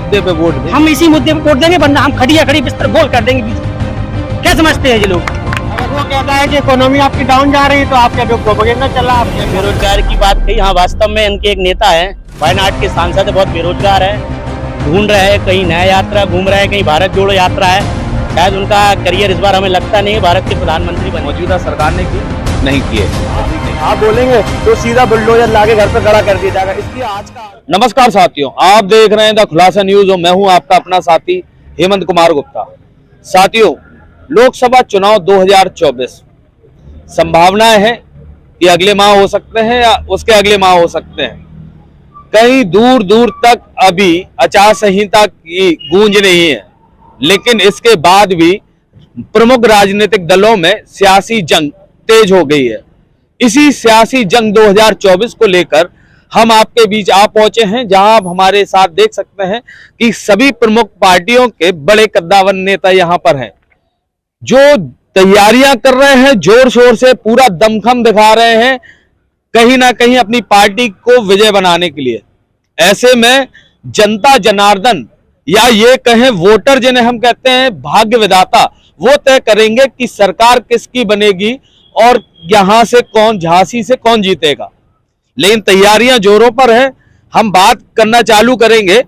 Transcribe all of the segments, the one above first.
मुद्दे पे वोट दें। हम इसी मुद्दे पे वोट देंगे, वरना हम खड़ी बिस्तर गोल कर देंगे बीच में। क्या समझते हैं ये लोग? अगर वो कहता है कि इकोनॉमी आपकी डाउन जा रही है तो आपके जो प्रोपेगेंडा चल रहा है आपके बेरोजगार की बात कही। हाँ, वास्तव में इनके एक नेता है, वायनाड के सांसद है, बहुत बेरोजगार है, ढूंढ रहे हैं, कहीं नया यात्रा घूम रहे हैं, कहीं भारत जोड़ो यात्रा है। शायद उनका करियर इस बार हमें लगता नहीं है भारत के प्रधानमंत्री बने। मौजूदा सरकार ने की नहीं किए। आप बोलेंगे तो सीधा बुलडोजर लाके घर पे खड़ा कर दिया जाएगा। इसकी आज का नमस्कार साथियों, आप देख रहे हैं द खुलासा न्यूज और मैं हूं आपका अपना साथी हेमंत कुमार गुप्ता। साथियों, लोकसभा चुनाव 2024 संभावनाएं हैं कि अगले माह हो सकते हैं या उसके अगले माह हो सकते हैं। कहीं दूर दूर तक अभी आचार संहिता की गूंज नहीं है, लेकिन इसके बाद भी प्रमुख राजनीतिक दलों में सियासी जंग तेज हो गई है। इसी सियासी जंग 2024 को लेकर हम आपके बीच आ पहुंचे हैं, जहां आप हमारे साथ देख सकते हैं कि सभी प्रमुख पार्टियों के बड़े कद्दावर नेता यहां पर हैं, जो तैयारियां कर रहे हैं, जोर शोर से पूरा दमखम दिखा रहे हैं कहीं ना कहीं अपनी पार्टी को विजय बनाने के लिए। ऐसे में जनता जनार्दन या ये कहें वोटर जिन्हें हम कहते हैं भाग्य विधाता, वो तय करेंगे कि सरकार किसकी बनेगी और यहां से कौन, झांसी से कौन जीतेगा। लेकिन तैयारियां जोरों पर है। हम बात करना चालू करेंगे।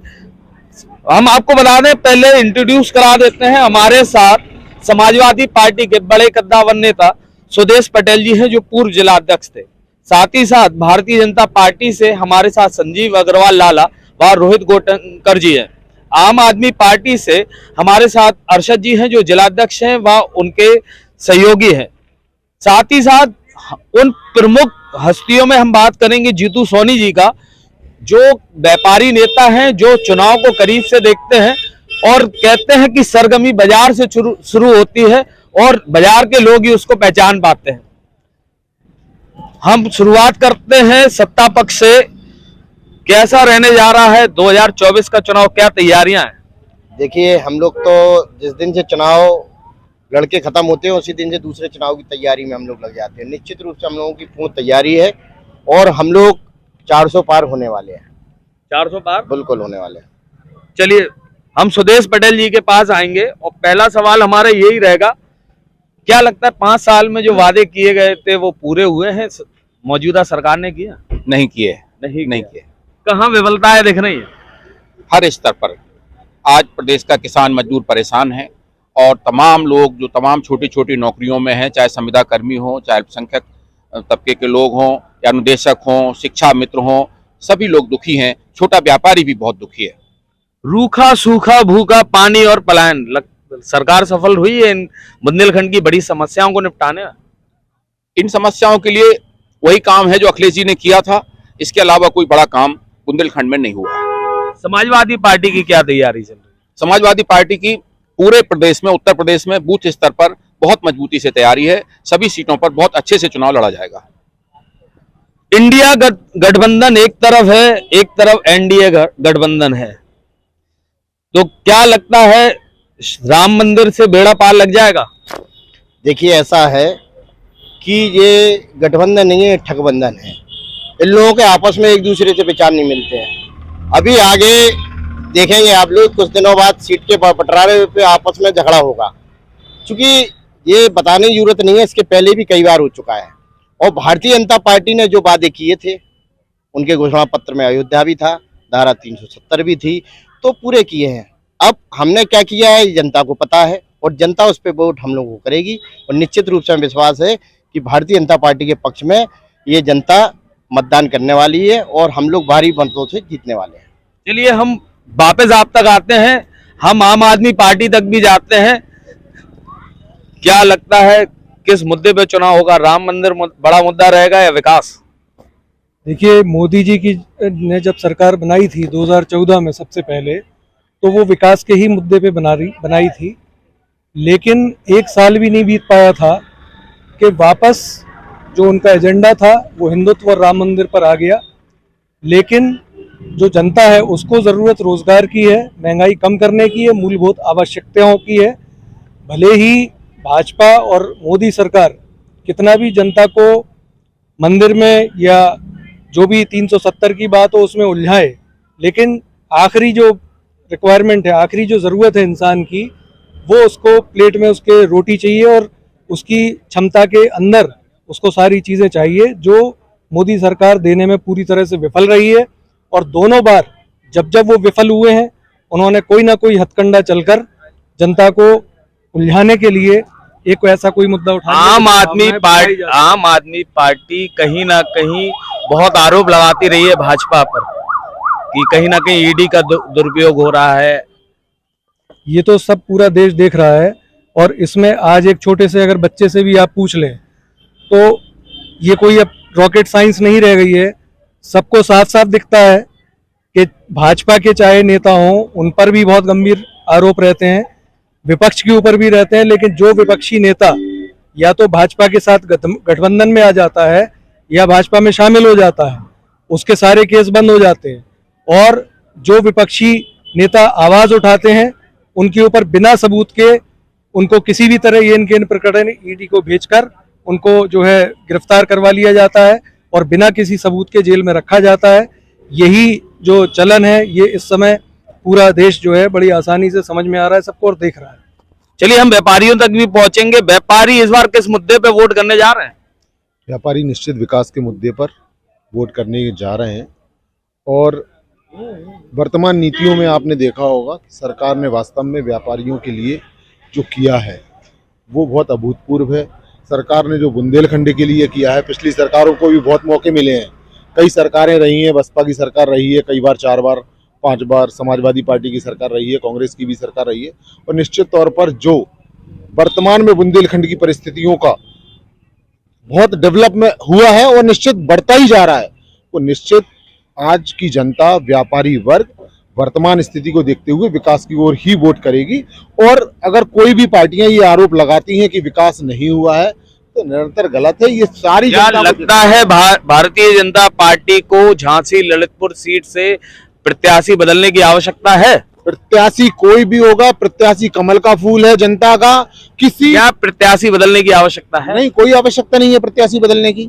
हम आपको बता दें, पहले इंट्रोड्यूस करा देते हैं, हमारे साथ समाजवादी पार्टी के बड़े कद्दावर नेता सुदेश पटेल जी हैं, जो पूर्व जिला अध्यक्ष थे। साथ ही साथ भारतीय जनता पार्टी से हमारे साथ संजीव अग्रवाल लाला व रोहित गोटनकर जी हैं। आम आदमी पार्टी से हमारे साथ अरशद जी हैं, जो जिलाध्यक्ष हैं व उनके सहयोगी हैं। साथ ही साथ उन प्रमुख हस्तियों में हम बात करेंगे जीतू सोनी जी का, जो व्यापारी नेता हैं, जो चुनाव को करीब से देखते हैं और कहते हैं कि सरगर्मी बाजार से शुरू होती है और बाजार के लोग ही उसको पहचान पाते हैं। हम शुरुआत करते हैं सत्ता पक्ष से। कैसा रहने जा रहा है 2024 का चुनाव, क्या तैयारियां हैं? देखिए, हम लोग तो जिस दिन से चुनाव लड़के खत्म होते हैं उसी दिन से दूसरे चुनाव की तैयारी में हम लोग लग जाते हैं। निश्चित रूप से हम लोगों की पूर्ण तैयारी है और हम लोग 400 पार होने वाले हैं। 400 पार बिल्कुल होने वाले हैं। चलिए, हम सुदेश पटेल जी के पास आएंगे और पहला सवाल हमारा यही रहेगा, क्या लगता है 5 साल में जो वादे किए गए थे वो पूरे हुए हैं? मौजूदा सरकार ने किया? नहीं किए। नहीं किए। कहाँ विफलताएं दिख रही है? हर स्तर पर आज प्रदेश का किसान मजदूर परेशान है और तमाम लोग जो तमाम छोटी छोटी नौकरियों में हैं, चाहे संविदा कर्मी हो, चाहे अल्पसंख्यक तबके के लोग हों या अनुदेशक हों, शिक्षा मित्र हों, सभी लोग दुखी हैं। छोटा व्यापारी भी बहुत दुखी है। रूखा सूखा भूखा पानी और पलायन, सरकार सफल हुई है इन बुंदेलखंड की बड़ी समस्याओं को निपटाने में? इन समस्याओं के लिए वही काम है जो अखिलेश जी ने किया था, इसके अलावा कोई बड़ा काम बुंदेलखंड में नहीं हुआ है। समाजवादी पार्टी की क्या तैयारी चल रही है? समाजवादी पार्टी की पूरे प्रदेश में, उत्तर प्रदेश में बूथ स्तर पर बहुत मजबूती से तैयारी है। सभी सीटों पर बहुत अच्छे से चुनाव लड़ा जाएगा। इंडिया गठबंधन एक तरफ है, एक तरफ एनडीए गठबंधन है, तो क्या लगता है राम मंदिर से बेड़ा पार लग जाएगा? देखिए, ऐसा है कि ये गठबंधन नहीं है, ठगबंधन है। इन लोगों के आपस में एक दूसरे से विचार नहीं मिलते हैं। अभी आगे देखेंगे आप लोग, कुछ दिनों बाद सीट के बंटवारे पे आपस में झगड़ा होगा। क्योंकि ये बताने की जरूरत नहीं है, इसके पहले भी कई बार हो चुका है। और भारतीय जनता पार्टी ने जो वादे किए थे, उनके घोषणा पत्र में अयोध्या भी था, धारा 370 भी थी, तो पूरे किए हैं। अब हमने क्या किया है जनता को पता है और जनता उस पर वोट हम लोगों को करेगी और निश्चित रूप से हमें विश्वास है कि भारतीय जनता पार्टी के पक्ष में ये जनता मतदान करने वाली है और हम लोग भारी मतों से जीतने वाले हैं। चलिए, हम वापस आप तक आते हैं, हम आम आदमी पार्टी तक भी जाते हैं। क्या लगता है किस मुद्दे पे चुनाव होगा? राम मंदिर बड़ा मुद्दा रहेगा या विकास? देखिए, मोदी जी की ने जब सरकार बनाई थी 2014 में सबसे पहले, तो वो विकास के ही मुद्दे पे बनाई थी। लेकिन 1 साल भी नहीं बीत पाया था कि वापस जो उनका एजेंडा था वो हिंदुत्व और राम मंदिर पर आ गया। लेकिन जो जनता है उसको ज़रूरत रोज़गार की है, महंगाई कम करने की है, मूलभूत आवश्यकताओं की है। भले ही भाजपा और मोदी सरकार कितना भी जनता को मंदिर में या जो भी 370 की बात हो उसमें उलझाए, लेकिन आखिरी जो रिक्वायरमेंट है, आखिरी जो ज़रूरत है इंसान की, वो उसको प्लेट में उसके रोटी चाहिए और उसकी क्षमता के अंदर उसको सारी चीज़ें चाहिए जो मोदी सरकार देने में पूरी तरह से विफल रही है। और दोनों बार जब जब वो विफल हुए हैं, उन्होंने कोई ना कोई हथकंडा चलकर जनता को उलझाने के लिए एक ऐसा कोई मुद्दा उठाया। आम आदमी पार्टी कहीं ना कहीं बहुत आरोप लगाती रही है भाजपा पर कि कहीं ना कहीं ईडी का दुरुपयोग हो रहा है। ये तो सब पूरा देश देख रहा है, और इसमें आज एक छोटे से अगर बच्चे से भी आप पूछ लें तो ये कोई अब रॉकेट साइंस नहीं रह गई है। सबको साफ साफ दिखता है कि भाजपा के चाहे नेता हों, उन पर भी बहुत गंभीर आरोप रहते हैं, विपक्ष के ऊपर भी रहते हैं, लेकिन जो विपक्षी नेता या तो भाजपा के साथ गठबंधन में आ जाता है या भाजपा में शामिल हो जाता है, उसके सारे केस बंद हो जाते हैं। और जो विपक्षी नेता आवाज उठाते हैं, उनके ऊपर बिना सबूत के उनको किसी भी तरह ये इनके प्रकरण ईडी को भेजकर उनको जो है गिरफ्तार करवा लिया जाता है और बिना किसी सबूत के जेल में रखा जाता है। यही जो चलन है, ये इस समय पूरा देश जो है बड़ी आसानी से समझ में आ रहा है सबको और देख रहा है। चलिए हम व्यापारियों तक भी पहुंचेंगे। व्यापारी इस बार किस मुद्दे पे वोट करने जा रहे हैं? व्यापारी निश्चित विकास के मुद्दे पर वोट करने जा रहे हैं। और वर्तमान नीतियों में आपने देखा होगा सरकार ने वास्तव में व्यापारियों के लिए जो किया है वो बहुत अभूतपूर्व है। सरकार ने जो बुंदेलखंड के लिए किया है, पिछली सरकारों को भी बहुत मौके मिले हैं, कई सरकारें रही हैं, बसपा की सरकार रही है कई बार, 4 बार 5 बार, समाजवादी पार्टी की सरकार रही है, कांग्रेस की भी सरकार रही है। और निश्चित तौर पर जो वर्तमान में बुंदेलखंड की परिस्थितियों का बहुत डेवलपमेंट हुआ है और निश्चित बढ़ता ही जा रहा है, वो निश्चित आज की जनता, व्यापारी वर्ग वर्तमान स्थिति को देखते हुए विकास की ओर ही वोट करेगी। और अगर कोई भी पार्टियां ये आरोप लगाती हैं कि विकास नहीं हुआ है तो निरंतर गलत है। ये सारी क्या लगता है भारतीय जनता पार्टी को झांसी ललितपुर सीट से प्रत्याशी बदलने की आवश्यकता है? प्रत्याशी कोई भी होगा, प्रत्याशी कमल का फूल है जनता का। क्या प्रत्याशी बदलने की आवश्यकता है? नहीं, कोई आवश्यकता नहीं है प्रत्याशी बदलने की,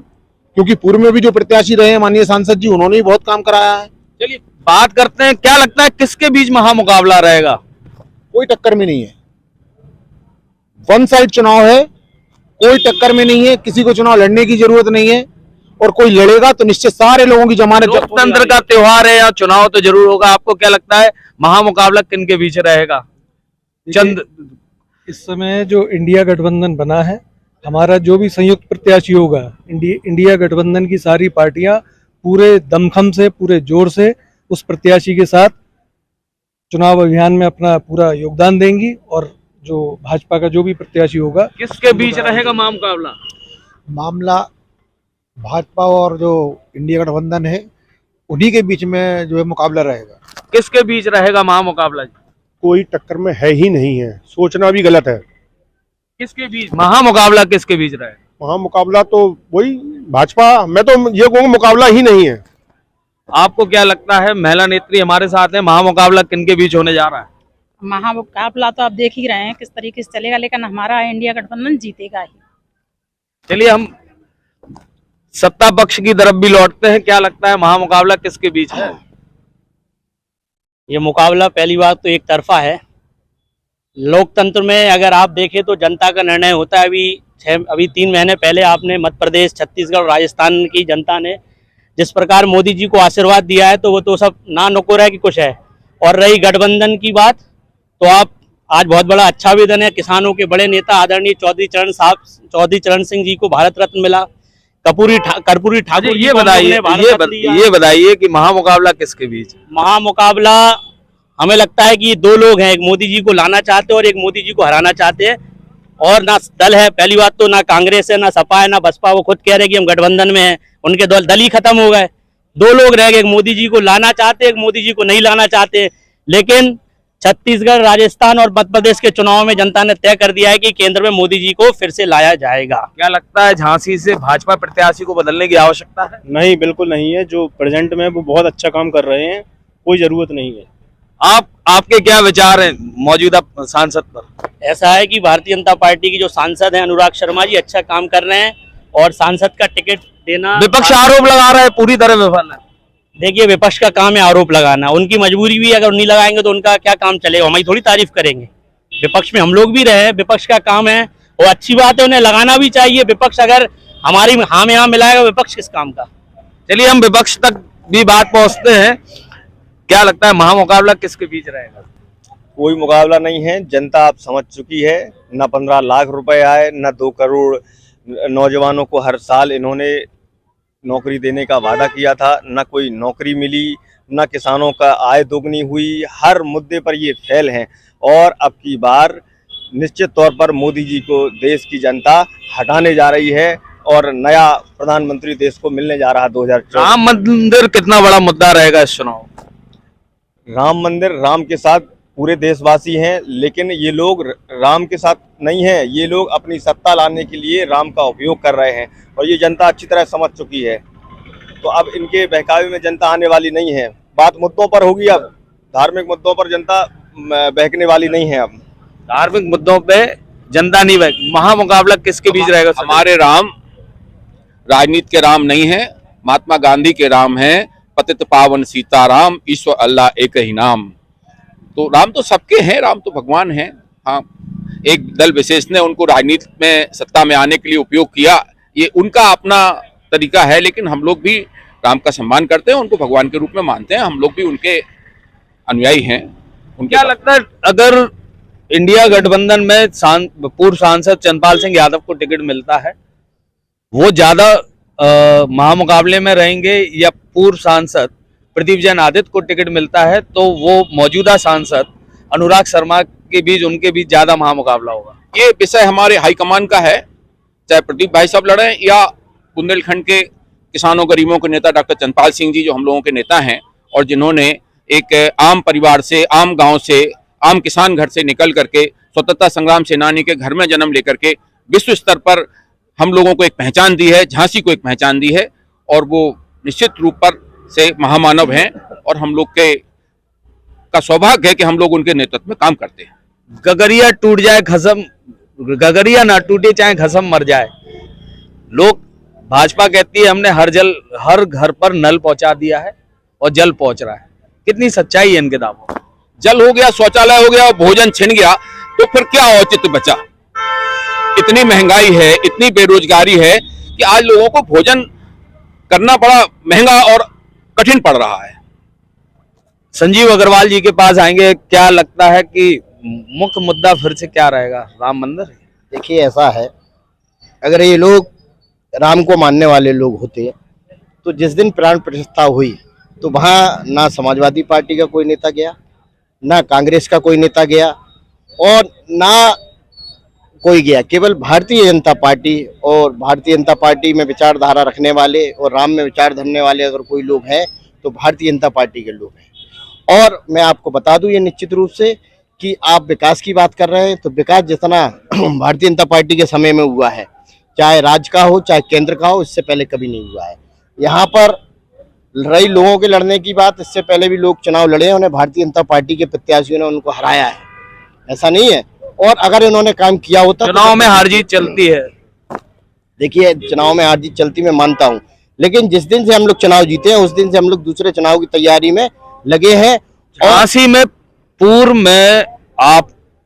क्योंकि पूर्व में भी जो प्रत्याशी रहे हैं माननीय सांसद जी, उन्होंने भी बहुत काम कराया है। चलिए बात करते हैं, क्या लगता है किसके बीच महामुकाबला रहेगा? कोई टक्कर में नहीं है, वन साइड चुनाव है, कोई टक्कर में नहीं है, किसी को चुनाव लड़ने की जरूरत नहीं है। और कोई लड़ेगा तो निश्चित सारे लोगों की जमानत। लोकतंत्र का त्योहार है, या चुनाव तो जरूर होगा। आपको क्या लगता है महामुकाबला किन के बीच रहेगा? चंद इस समय जो इंडिया गठबंधन बना है, हमारा जो भी संयुक्त प्रत्याशी होगा, इंडिया गठबंधन की सारी पार्टियां पूरे दमखम से, पूरे जोर से उस प्रत्याशी के साथ चुनाव अभियान में अपना पूरा योगदान देंगी। और जो भाजपा का जो भी प्रत्याशी होगा, किसके बीच रहेगा महामुकाबला? मामला भाजपा और जो इंडिया गठबंधन है उन्हीं के बीच में जो है मुकाबला रहेगा। किसके बीच रहेगा महामुकाबला? कोई टक्कर में है ही नहीं है, सोचना भी गलत है। किसके बीच महामुकाबला, किसके बीच रहेगा? महामुकाबला तो वही भाजपा, मैं तो ये कहूँगा मुकाबला ही नहीं है। आपको क्या लगता है? महिला नेत्री हमारे साथ है, महामुकाबला किनके बीच होने जा रहा है? महामुकाबला तो आप देख ही रहे हैं किस तरीके से चलेगा, लेकिन हमारा इंडिया गठबंधन जीतेगा ही। चलिए हम सत्ता पक्ष की तरफ भी लौटते हैं। क्या लगता है महामुकाबला किसके बीच है? ये मुकाबला पहली बात तो एक तरफा है। लोकतंत्र में अगर आप देखें तो जनता का निर्णय होता है। अभी 3 महीने पहले आपने मध्य प्रदेश, छत्तीसगढ़, राजस्थान की जनता ने जिस प्रकार मोदी जी को आशीर्वाद दिया है, तो वो तो सब ना नुकुर है कि कुछ है। और रही गठबंधन की बात, तो आप आज बहुत बड़ा अच्छा आवेदन है। किसानों के बड़े नेता आदरणीय चौधरी चरण सिंह जी को भारत रत्न मिला। कर्पूरी ठाकुर, ये बताइए कि महामुकाबला किसके बीच? महामुकाबला हमें लगता है कि ये 2 लोग हैं, एक मोदी जी को लाना चाहते हैं और एक मोदी जी को हराना चाहते हैं। और ना दल है, पहली बात तो ना कांग्रेस है, ना सपा है, ना बसपा। वो खुद कह रहे हैं कि हम गठबंधन में हैं, उनके दल ही खत्म हो गए। 2 लोग रह गए, एक मोदी जी को लाना चाहते, एक मोदी जी को नहीं लाना चाहते। लेकिन छत्तीसगढ़, राजस्थान और मध्य प्रदेश के चुनाव में जनता ने तय कर दिया है कि केंद्र में मोदी जी को फिर से लाया जाएगा। क्या लगता है झांसी से भाजपा प्रत्याशी को बदलने की आवश्यकता है? नहीं, बिल्कुल नहीं है। जो प्रेजेंट में वो बहुत अच्छा काम कर रहे हैं, कोई जरूरत नहीं है। आपके क्या विचार हैं मौजूदा सांसद पर? ऐसा है कि भारतीय जनता पार्टी की जो सांसद हैं अनुराग शर्मा जी अच्छा काम कर रहे हैं, और सांसद का टिकट देना, विपक्ष आरोप लगा रहा है पूरी तरह विफल है। देखिए, विपक्ष का काम है आरोप लगाना, उनकी मजबूरी भी है, अगर नहीं लगाएंगे तो उनका क्या काम चलेगा, हमारी थोड़ी तारीफ करेंगे। विपक्ष में हम लोग भी रहे, विपक्ष का काम है और अच्छी बात है, उन्हें लगाना भी चाहिए। विपक्ष अगर हमारी हाँ में हाँ मिलाएगा, विपक्ष किस काम का। चलिए हम विपक्ष तक भी बात पहुंचते हैं। क्या लगता है महामुकाबला किसके बीच रहेगा? कोई मुकाबला नहीं है, जनता आप समझ चुकी है। न 15 लाख रुपए आए, न 2 करोड़ नौजवानों को हर साल इन्होंने नौकरी देने का वादा किया था, न कोई नौकरी मिली, न किसानों का आय दोगुनी हुई। हर मुद्दे पर ये फेल हैं और अब की बार निश्चित तौर पर मोदी जी को देश की जनता हटाने जा रही है और नया प्रधानमंत्री देश को मिलने जा रहा है 2024। राम मंदिर कितना बड़ा मुद्दा रहेगा इस चुनाव? राम मंदिर, राम के साथ पूरे देशवासी हैं, लेकिन ये लोग राम के साथ नहीं हैं। ये लोग अपनी सत्ता लाने के लिए राम का उपयोग कर रहे हैं और ये जनता अच्छी तरह समझ चुकी है। तो अब इनके बहकावे में जनता आने वाली नहीं है। बात मुद्दों पर होगी, अब धार्मिक मुद्दों पर जनता बहकने वाली नहीं है। अब धार्मिक मुद्दों पे जनता नहीं बहक। महामुकाबला किसके बीच रहेगा? हमारे राम राजनीति के राम नहीं है, महात्मा गांधी के राम हैं। पतित पावन सीताराम, ईश्वर अल्लाह एक ही नाम। तो राम तो सबके हैं, राम तो भगवान हैं। हाँ, एक दल विशेष ने उनको राजनीति में सत्ता में आने के लिए उपयोग किया, ये उनका अपना तरीका है, लेकिन हम लोग भी राम का सम्मान करते हैं, उनको भगवान के रूप में मानते हैं। हम लोग भी उनके अनुयायी हैं। उनके क्या लगता है अगर इंडिया गठबंधन में पूर्व सांसद चंद्रपाल सिंह यादव को टिकट मिलता है, वो ज्यादा महामुकाबले में रहेंगे या पूर्व सांसद प्रदीप जैन आदित्य को टिकट मिलता है तो वो मौजूदा सांसद अनुराग शर्मा के बीच उनके बीच ज्यादा महामुकाबला होगा? ये विषय हमारे हाईकमान का है, चाहे प्रदीप भाई साहब लड़े या बुंदेलखंड के किसानों गरीबों के नेता डॉक्टर चंद्रपाल सिंह जी, जो हम लोगों के नेता हैं और जिन्होंने एक आम परिवार से, आम गांव से, आम किसान घर से निकल करके स्वतंत्रता संग्राम सेनानी के घर में जन्म लेकर के विश्व स्तर पर हम लोगों को एक पहचान दी है, झांसी को एक पहचान दी है और वो निश्चित रूप पर से महामानव हैं और हम लोग के का सौभाग्य है कि हम लोग उनके नेतृत्व में काम करते हैं। गगरिया टूट जाए खसम, गगरिया ना टूटे चाहे खसम मर जाए। लोग, भाजपा कहती है हमने हर घर पर नल पहुंचा दिया है और जल पहुंच रहा है। कितनी सच्चाई है इनके दावों? जल हो गया, शौचालय हो गया, भोजन छिन गया, तो फिर क्या औचित्य बचा? इतनी महंगाई है, इतनी बेरोजगारी है कि आज लोगों को भोजन करना बड़ा महंगा और कठिन पड़ रहा है। संजीव अग्रवाल जी के पास आएंगे। क्या लगता है कि मुख्य मुद्दा फिर से क्या रहेगा? राम मंदिर? देखिए, ऐसा है, अगर ये लोग राम को मानने वाले लोग होते तो जिस दिन प्राण प्रतिष्ठा हुई तो वहाँ ना समाजवादी पार्टी का कोई नेता गया, ना कांग्रेस का कोई नेता गया और ना कोई गया। केवल भारतीय जनता पार्टी, और भारतीय जनता पार्टी में विचारधारा रखने वाले और राम में विचार धरने वाले अगर कोई लोग हैं तो भारतीय जनता पार्टी के लोग हैं। और मैं आपको बता दूं ये निश्चित रूप से कि आप विकास की बात कर रहे हैं तो विकास जितना भारतीय जनता पार्टी के समय में हुआ है, चाहे राज्य का हो चाहे केंद्र का हो, इससे पहले कभी नहीं हुआ है। यहाँ पर रही लोगों के लड़ने की बात, इससे पहले भी लोग चुनाव लड़े हैं, उन्हें भारतीय जनता पार्टी के प्रत्याशियों ने उनको हराया है, ऐसा नहीं है। और अगर इन्होंने काम किया होता, चुनाव में हार जीत चलती है। देखिए, चुनाव में हार जीत चलती, मैं मानता हूँ, लेकिन जिस दिन से हम लोग चुनाव जीते हैं उस दिन से हम लोग दूसरे चुनाव की तैयारी में लगे हैं। झांसी में पूर्व में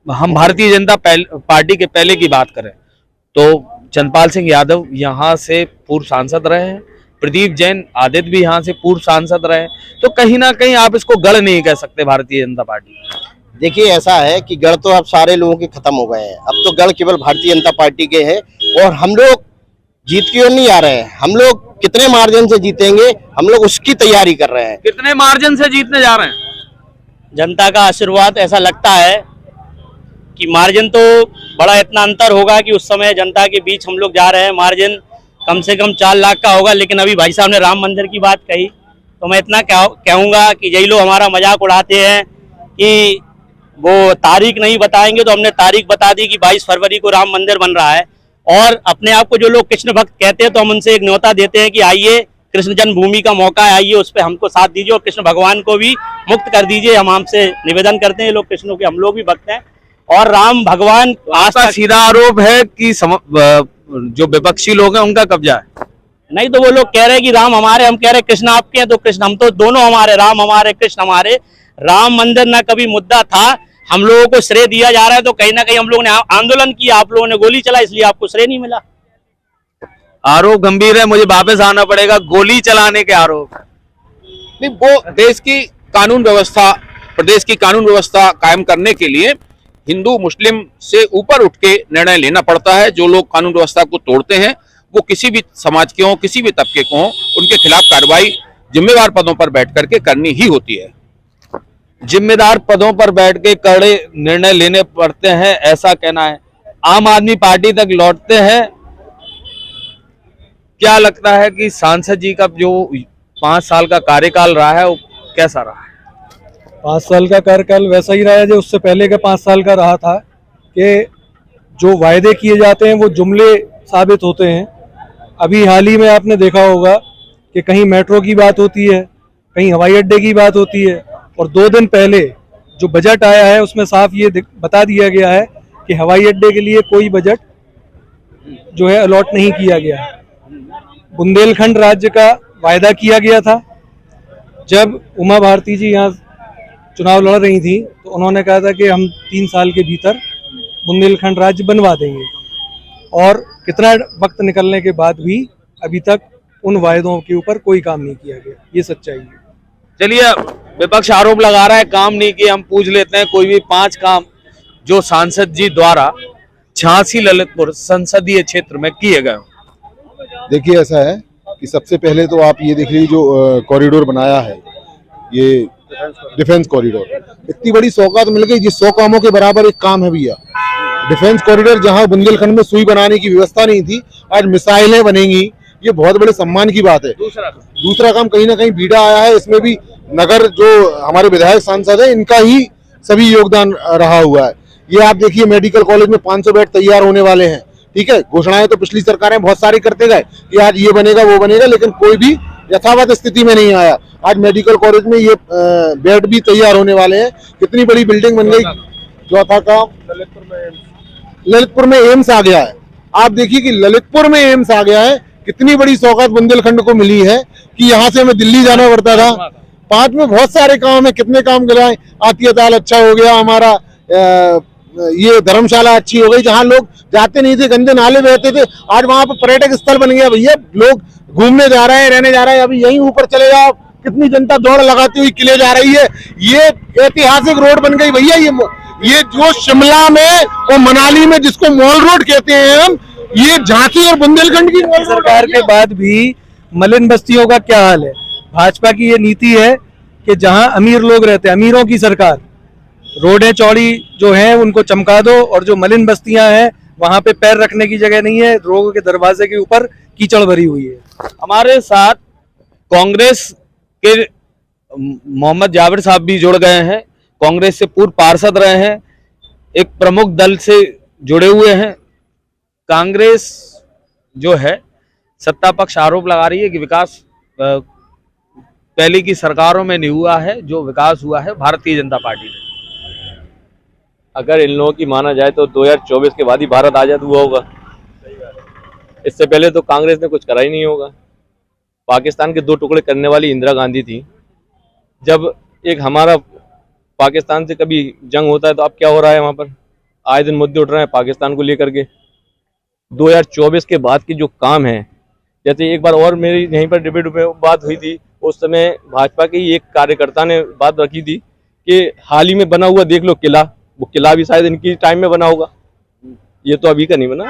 हम भारतीय जनता पार्टी के पहले की बात करें तो चंद्रपाल सिंह यादव यहाँ से पूर्व सांसद रहे हैं, प्रदीप जैन आदित्य भी यहाँ से पूर्व सांसद रहे, तो कहीं ना कहीं आप इसको गढ़ नहीं कह सकते भारतीय जनता पार्टी। देखिए, ऐसा है कि गढ़ तो अब सारे लोगों के खत्म हो गए हैं, अब तो गढ़ केवल भारतीय जनता पार्टी के हैं और हम लोग जीत की ओर नहीं आ रहे हैं। हम लोग कितने मार्जिन से जीतेंगे, हम लोग उसकी तैयारी कर रहे हैं। कितने मार्जिन से जीतने जा रहे हैं? जनता का आशीर्वाद, ऐसा लगता है कि मार्जिन तो बड़ा इतना अंतर होगा कि उस समय जनता के बीच हम लोग जा रहे हैं, मार्जिन कम से कम 4 लाख का होगा। लेकिन अभी भाई साहब ने राम मंदिर की बात कही तो मैं इतना कहूँगा कि यही लोग हमारा मजाक उड़ाते हैं कि वो तारीख नहीं बताएंगे, तो हमने तारीख बता दी कि 22 फरवरी को राम मंदिर बन रहा है। और अपने आप को जो लोग कृष्ण भक्त कहते हैं तो हम उनसे एक न्योता देते हैं कि आइए, कृष्ण जन्मभूमि का मौका है, आइए उस पर हमको साथ दीजिए और कृष्ण भगवान को भी मुक्त कर दीजिए। हम आपसे निवेदन करते हैं, लोग कृष्ण के, हम लोग भी भक्त हैं और राम भगवान। आज का सीधा आरोप है कि जो विपक्षी लोग हैं उनका कब्जा है। नहीं तो वो लोग कह रहे हैं कि राम हमारे, हम कह रहे कृष्ण आपके हैं, तो कृष्ण हम तो दोनों हमारे, राम हमारे कृष्ण हमारे। राम मंदिर ना कभी मुद्दा था, हम लोगों को श्रेय दिया जा रहा है, तो कहीं ना कहीं हम लोगों ने आंदोलन किया, आप लोगों ने गोली चला, इसलिए आपको श्रेय नहीं मिला। आरोप गंभीर है, मुझे वापस आना पड़ेगा, गोली चलाने के आरोप। नहीं, वो देश की कानून व्यवस्था, प्रदेश की कानून व्यवस्था कायम करने के लिए हिंदू मुस्लिम से ऊपर उठ के निर्णय लेना पड़ता है। जो लोग कानून व्यवस्था को तोड़ते हैं वो किसी भी समाज के हों, किसी भी तबके को हों, उनके खिलाफ कार्रवाई जिम्मेदार पदों पर बैठ करके करनी ही होती है। जिम्मेदार पदों पर बैठ के कड़े निर्णय लेने पड़ते हैं, ऐसा कहना है। आम आदमी पार्टी तक लौटते हैं, क्या लगता है कि सांसद जी का जो 5 साल का कार्यकाल रहा है वो कैसा रहा है? 5 साल का कार्यकाल वैसा ही रहा है जो उससे पहले का 5 साल का रहा था, कि जो वायदे किए जाते हैं वो जुमले साबित होते हैं। अभी हाल ही में आपने देखा होगा कि कहीं मेट्रो की बात होती है, कहीं हवाई अड्डे की बात होती है, और 2 दिन पहले जो बजट आया है उसमें साफ ये बता दिया गया है कि हवाई अड्डे के लिए कोई बजट जो है अलॉट नहीं किया गया है। बुंदेलखंड राज्य का वायदा किया गया था। जब उमा भारती जी यहाँ चुनाव लड़ रही थी तो उन्होंने कहा था कि हम 3 साल के भीतर बुंदेलखंड राज्य बनवा देंगे, और कितना वक्त निकलने के बाद भी अभी तक उन वायदों के ऊपर कोई काम नहीं किया गया। ये सच्चाई है। चलिए, विपक्ष आरोप लगा रहा है काम नहीं किए, हम पूछ लेते हैं कोई भी 5 काम जो सांसद जी द्वारा झांसी ललितपुर संसदीय क्षेत्र में किए गए। देखिए, ऐसा है कि सबसे पहले तो आप ये देख लीजिए, जो कॉरिडोर बनाया है, ये डिफेंस कॉरिडोर, इतनी बड़ी सौगात मिल गई, जिस 100 कामों के बराबर एक काम है भैया। डिफेंस कॉरिडोर, जहां बुंदेलखंड में सुई बनाने की व्यवस्था नहीं थी, आज मिसाइलें बनेंगी, ये बहुत बड़े सम्मान की बात है। दूसरा काम कहीं ना कहीं बीड़ा आया है, इसमें भी नगर जो हमारे विधायक सांसद है इनका ही सभी योगदान रहा हुआ है। ये आप देखिए, मेडिकल कॉलेज में 500 बेड तैयार होने वाले हैं। ठीक है, घोषणाएं तो पिछली सरकारें बहुत सारी करते गए कि आज ये बनेगा वो बनेगा, लेकिन कोई भी यथावत स्थिति में नहीं आया। आज मेडिकल कॉलेज में ये बेड भी तैयार होने वाले हैं। कितनी बड़ी बिल्डिंग बन गई। चौथा काम, ललितपुर में एम्स आ गया है। आप देखिए कि ललितपुर में एम्स आ गया है। कितनी बड़ी सौगात बुंदेलखंड को मिली है कि यहाँ से हमें दिल्ली जाना पड़ता था। 5 में बहुत सारे काम है, कितने काम गिराए। आतिया ताल अच्छा हो गया हमारा, ये धर्मशाला अच्छी हो गई, जहाँ लोग जाते नहीं थे, गंदे नाले बहते थे, आज वहां पर पर्यटक स्थल बन गया भैया। लोग घूमने जा रहे हैं, रहने जा रहे हैं। अभी यहीं ऊपर चले जाओ, कितनी जनता दौड़ लगाती हुई किले जा रही है। ये ऐतिहासिक रोड बन गई भैया। ये जो शिमला में और मनाली में जिसको मॉल रोड कहते हैं हम, ये झांसी और बुंदेलखंड की सरकार के बाद भी मलिन बस्तियों का क्या हाल है। भाजपा की ये नीति है कि जहां अमीर लोग रहते हैं, अमीरों की सरकार, रोडें चौड़ी जो हैं उनको चमका दो, और जो मलिन बस्तियां हैं वहां पे पैर रखने की जगह नहीं है, लोगों के दरवाजे के ऊपर कीचड़ भरी हुई है। हमारे साथ कांग्रेस के मोहम्मद जावेद साहब भी जुड़ गए हैं, कांग्रेस से पूर्व पार्षद रहे हैं, एक प्रमुख दल से जुड़े हुए हैं। कांग्रेस जो है सत्ता पक्ष आरोप लगा रही है कि विकास पहले की सरकारों में नहीं हुआ है, जो विकास हुआ है भारतीय जनता पार्टी में। अगर इन लोगों की माना जाए तो 2024 के बाद ही भारत आजाद हुआ होगा। इससे पहले तो कांग्रेस ने कुछ करा ही नहीं होगा। पाकिस्तान के 2 टुकड़े करने वाली इंदिरा गांधी थी। जब एक हमारा पाकिस्तान से कभी जंग होता है तो अब क्या हो रहा है, वहाँ पर आए दिन मुद्दे उठ रहे हैं पाकिस्तान को लेकर के। 2024 के बाद की जो काम है, जैसे एक बार और मेरी यहीं पर डिबेट में बात हुई थी, उस समय भाजपा के ही एक कार्यकर्ता ने बात रखी थी कि हाल ही में बना हुआ देख लो किला, वो किला भी शायद इनकी टाइम में बना होगा, ये तो अभी का नहीं बना।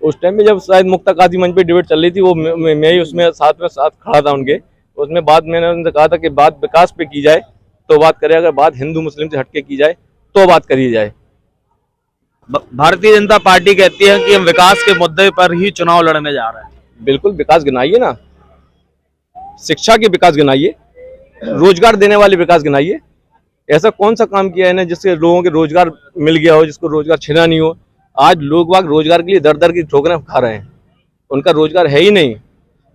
उस टाइम में जब शायद मुक्ता काजी मंच पे डिबेट चल रही थी, वो मैं ही उसमें साथ खड़ा था उनके। उसमें बात मैंने उनसे कहा था कि बात विकास पे की जाए तो बात करें, अगर बात हिंदू मुस्लिम से हटके की जाए तो बात करी जाए। भारतीय जनता पार्टी कहती है कि हम विकास के मुद्दे पर ही चुनाव लड़ने जा रहे हैं। बिल्कुल विकास गिनाइए ना, शिक्षा के विकास गिनाइए, रोजगार देने वाले विकास गिनाइए। ऐसा कौन सा काम किया है ना जिससे लोगों के रोजगार मिल गया हो, जिसको रोजगार छिना नहीं हो। आज लोग बाग रोजगार के लिए दर दर की ठोकरें खा रहे हैं, उनका रोजगार है ही नहीं।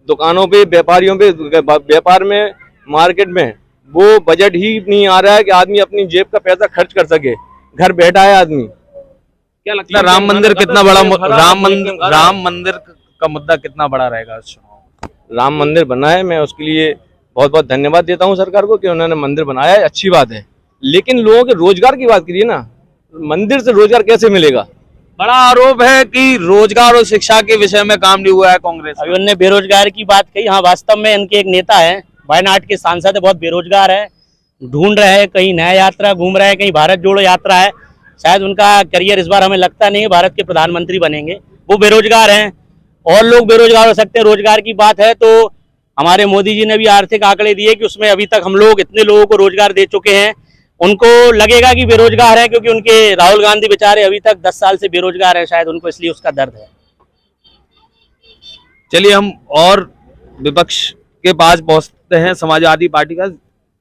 दुकानों पे, व्यापारियों पे, व्यापार में, मार्केट में वो बजट ही नहीं आ रहा है कि आदमी अपनी जेब का पैसा खर्च कर सके। घर बैठा है आदमी। क्या लगता है राम मंदिर कितना बड़ा, राम मंदिर का मुद्दा कितना बड़ा रहेगा इस चुनाव? राम मंदिर बना है, मैं उसके लिए बहुत बहुत धन्यवाद देता हूँ सरकार को कि उन्होंने मंदिर बनाया है, अच्छी बात है। लेकिन लोगों के रोजगार की बात करिए ना, मंदिर से रोजगार कैसे मिलेगा? बड़ा आरोप है कि रोजगार और शिक्षा के विषय में काम नहीं हुआ है कांग्रेस। अभी उनने बेरोजगार की बात कही। हाँ, वास्तव में इनके एक नेता है, वायनाड के सांसद है, बहुत बेरोजगार है, ढूंढ रहे हैं, कहीं नया यात्रा घूम रहे हैं, कहीं भारत जोड़ो यात्रा है। शायद उनका करियर इस बार हमें लगता नहीं है भारत के प्रधानमंत्री बनेंगे। वो बेरोजगार हैं और लोग बेरोजगार हो सकते हैं। रोजगार की बात है तो हमारे मोदी जी ने भी आर्थिक आंकड़े दिए कि उसमें अभी तक हम लोग इतने लोगों को रोजगार दे चुके हैं। उनको लगेगा कि बेरोजगार है क्योंकि उनके राहुल गांधी बेचारे अभी तक 10 साल से बेरोजगार है, शायद उनको इसलिए उसका दर्द है। चलिए हम और विपक्ष के पास पहुंचते हैं। समाजवादी पार्टी का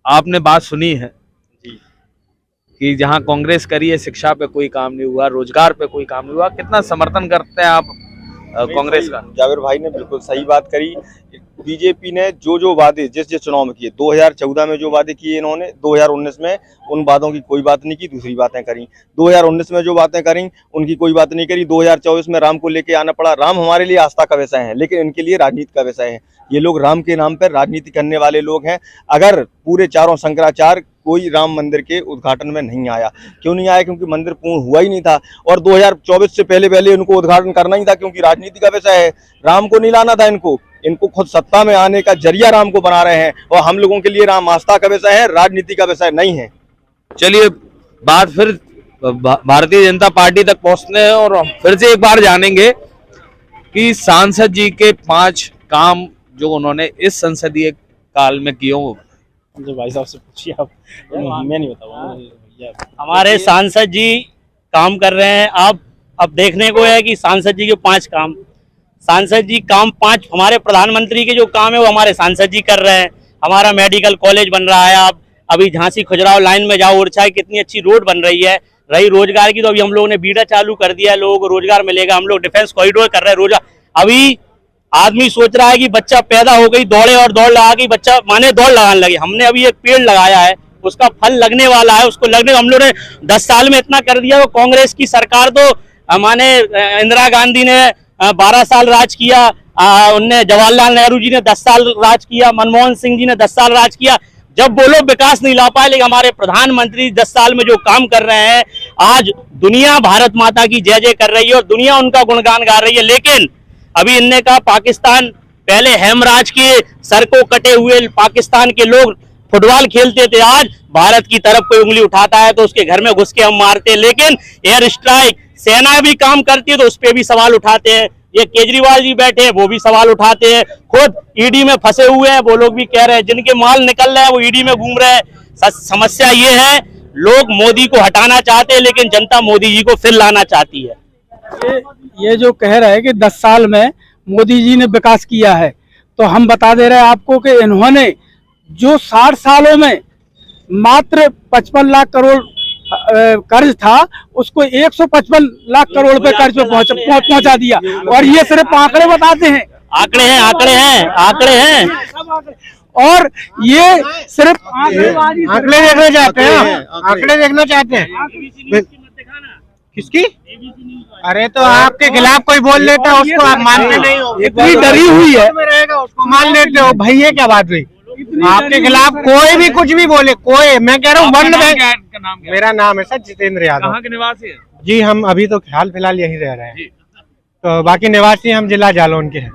आपने बात सुनी है कि जहां कांग्रेस करी है शिक्षा पे कोई काम नहीं हुआ, रोजगार पे कोई काम नहीं हुआ। कितना समर्थन करते हैं आप कांग्रेस का? जावेद भाई ने बिल्कुल सही बात करी। बीजेपी ने जो वादे जिस चुनाव में किए, 2014 में जो वादे किए इन्होंने, 2019 में उन वादों की कोई बात नहीं की, दूसरी बातें करी। 2019 में जो बातें करी उनकी कोई बात नहीं करी। 2024 में राम को लेके आना पड़ा। राम हमारे लिए आस्था का विषय है, लेकिन इनके लिए राजनीति का विषय है। ये लोग राम के नाम पर राजनीति करने वाले लोग हैं। अगर पूरे चारों शंकराचार्य कोई राम मंदिर के उद्घाटन में नहीं आया, क्यों नहीं आया? क्योंकि मंदिर पूर्ण हुआ ही नहीं था और 2024 से पहले उनको उद्घाटन करना ही था, क्योंकि राजनीति का विषय है। राम को नहीं लाना था इनको खुद सत्ता में आने का जरिया राम को बना रहे हैं और हम लोगों के लिए राम आस्था का विषय है, राजनीति का विषय नहीं है। चलिए बात फिर भारतीय जनता पार्टी तक पहुंचते हैं और फिर से एक बार जानेंगे कि सांसद जी के 5 काम जो उन्होंने इस संसदीय काल में किए हो। भाई साहब से पूछिए आप, मैं नहीं बताऊंगा। हमारे सांसद जी काम कर रहे हैं। अब देखने को है कि सांसद जी के 5 काम, सांसद जी काम 5, हमारे प्रधानमंत्री के जो काम है वो हमारे सांसद जी कर रहे हैं। हमारा मेडिकल कॉलेज बन रहा है। आप अभी झांसी खजुराहो लाइन में जाओ, ओरछा कितनी अच्छी रोड बन रही है। रही रोजगार की तो अभी हम लोगों ने बीड़ा चालू कर दिया है, लोगों को रोजगार मिलेगा। हम लोग डिफेंस कॉरिडोर कर रहे हैं। रोजगार अभी आदमी सोच रहा है कि बच्चा पैदा हो गई, दौड़े और दौड़ लगा के बच्चा माने दौड़ लगाने लगे। हमने अभी एक पेड़ लगाया है, उसका फल लगने वाला है। उसको लगने हम लोग ने 10 साल में इतना कर दिया। वो कांग्रेस की सरकार तो माने इंदिरा गांधी ने 12 साल राज किया, उनने जवाहरलाल नेहरू जी ने 10 साल राज किया, मनमोहन सिंह जी ने 10 साल राज किया। जब वो लोग विकास नहीं ला पाए, लेकिन हमारे प्रधानमंत्री 10 साल में जो काम कर रहे हैं, आज दुनिया भारत माता की जय जय कर रही है और दुनिया उनका गुणगान गा रही है। लेकिन अभी इनने कहा पाकिस्तान, पहले हेमराज के सर को कटे हुए पाकिस्तान के लोग फुटबॉल खेलते थे, आज भारत की तरफ कोई उंगली उठाता है तो उसके घर में घुस के हम मारते हैं। लेकिन एयर स्ट्राइक सेना भी काम करती है तो उस पर भी सवाल उठाते हैं। ये केजरीवाल जी बैठे हैं, वो भी सवाल उठाते हैं। खुद ईडी में फंसे हुए हैं, वो लोग भी कह रहे हैं। जिनके माल निकल रहे हैं वो ईडी में घूम रहे हैं। समस्या ये है, लोग मोदी को हटाना चाहते हैं लेकिन जनता मोदी जी को फिर लाना चाहती है। ये जो कह रहे हैं कि 10 साल में मोदी जी ने विकास किया है, तो हम बता दे रहे हैं आपको कि इन्होंने जो 60 सालों में मात्र 55 लाख करोड़ कर्ज था, उसको 155 लाख करोड़ रुपए कर्ज पे पहुंचा दिया। और ये सिर्फ आंकड़े बताते हैं, आंकड़े हैं। और ये सिर्फ आंकड़े देखना चाहते हैं, आंकड़े देखना चाहते हैं। किसकी? अरे तो आपके खिलाफ कोई बोल लेता है उसको आप मानते नहीं हो, इतनी डरी हुई है उसको मान लेते हो। भाई ये क्या बात हुई? आपके खिलाफ कोई भी कुछ भी बोले, कोई, मैं कह रहा हूँ वर्ल्ड बैंक। मेरा नाम है सर जितेंद्र यादव। कहाँ के निवासी हैं? जी हम अभी तो हाल फिलहाल यहीं रह रहे हैं, तो बाकी निवासी हम जिला जालौन के हैं।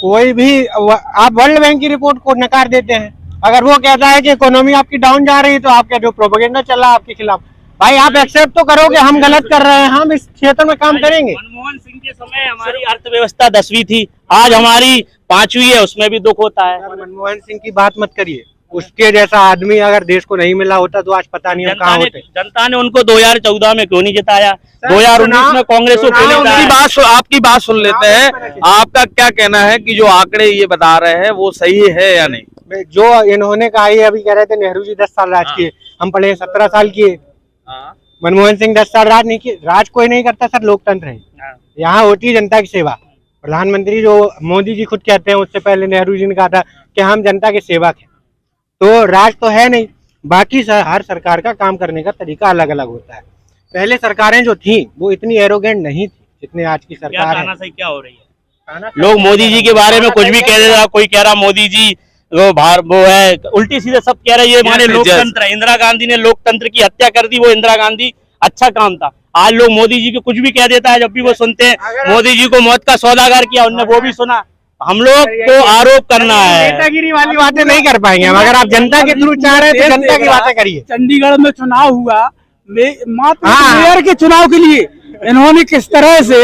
कोई भी आप वर्ल्ड बैंक की रिपोर्ट को नकार देते हैं। अगर वो कहता है कि इकोनॉमी आपकी डाउन जा रही है तो आपका जो प्रोपेगेंडा चल रहा है आपके खिलाफ, भाई आप एक्सेप्ट तो करो कि हम गलत कर रहे हैं, हम इस क्षेत्र में काम करेंगे। मनमोहन सिंह के समय हमारी अर्थव्यवस्था 10वीं थी, आज हमारी 5वीं है, उसमें भी दुख होता है। मनमोहन सिंह की बात मत करिए, उसके जैसा आदमी अगर देश को नहीं मिला होता तो आज पता नहीं कहाँ होते। जनता ने उनको 2014 में क्यों नहीं जिताया? 2019 में कांग्रेस को क्यों नहीं? आपकी बात सुन लेते हैं। आपका क्या कहना है कि जो आंकड़े ये बता रहे हैं वो सही है या नहीं? जो इन्होंने कहा, ये अभी कह रहे थे नेहरू जी 10 साल राज किए, हम पढ़े 17 साल किए। मनमोहन सिंह 10 साल राज नहीं किए। राज कोई नहीं करता सर, लोकतंत्र है, यहाँ होती है जनता की सेवा। प्रधानमंत्री जो मोदी जी खुद कहते हैं, उससे पहले नेहरू जी ने कहा था कि हम जनता के सेवक हैं। तो राज तो है नहीं। बाकी हर सरकार का काम करने का तरीका अलग अलग होता है। पहले सरकारें जो थी वो इतनी एरोगेंट नहीं थी जितनी आज की सरकार है। क्या हो रही है? लोग मोदी जी के बारे में कुछ भी कह रहे, कोई कह रहा मोदी जी वो है, उल्टी सीधे सब कह रहे ये हमारे लोकतंत्र है। इंदिरा गांधी ने लोकतंत्र की हत्या कर दी, वो इंदिरा गांधी अच्छा काम था। आज लोग मोदी जी को कुछ भी कह देता है, जब भी वो सुनते हैं मोदी जी को मौत का सौदागर किया, उनने वो भी सुना। हम लोग को आरोप करना है, नेतागिरी वाली बातें नहीं कर पाएंगे। अगर आप जनता के थ्रू चाह रहे हैं तो जनता की बातें करिए। चंडीगढ़ में चुनाव हुआ, मात्र मेयर के चुनाव के लिए इन्होंने किस तरह से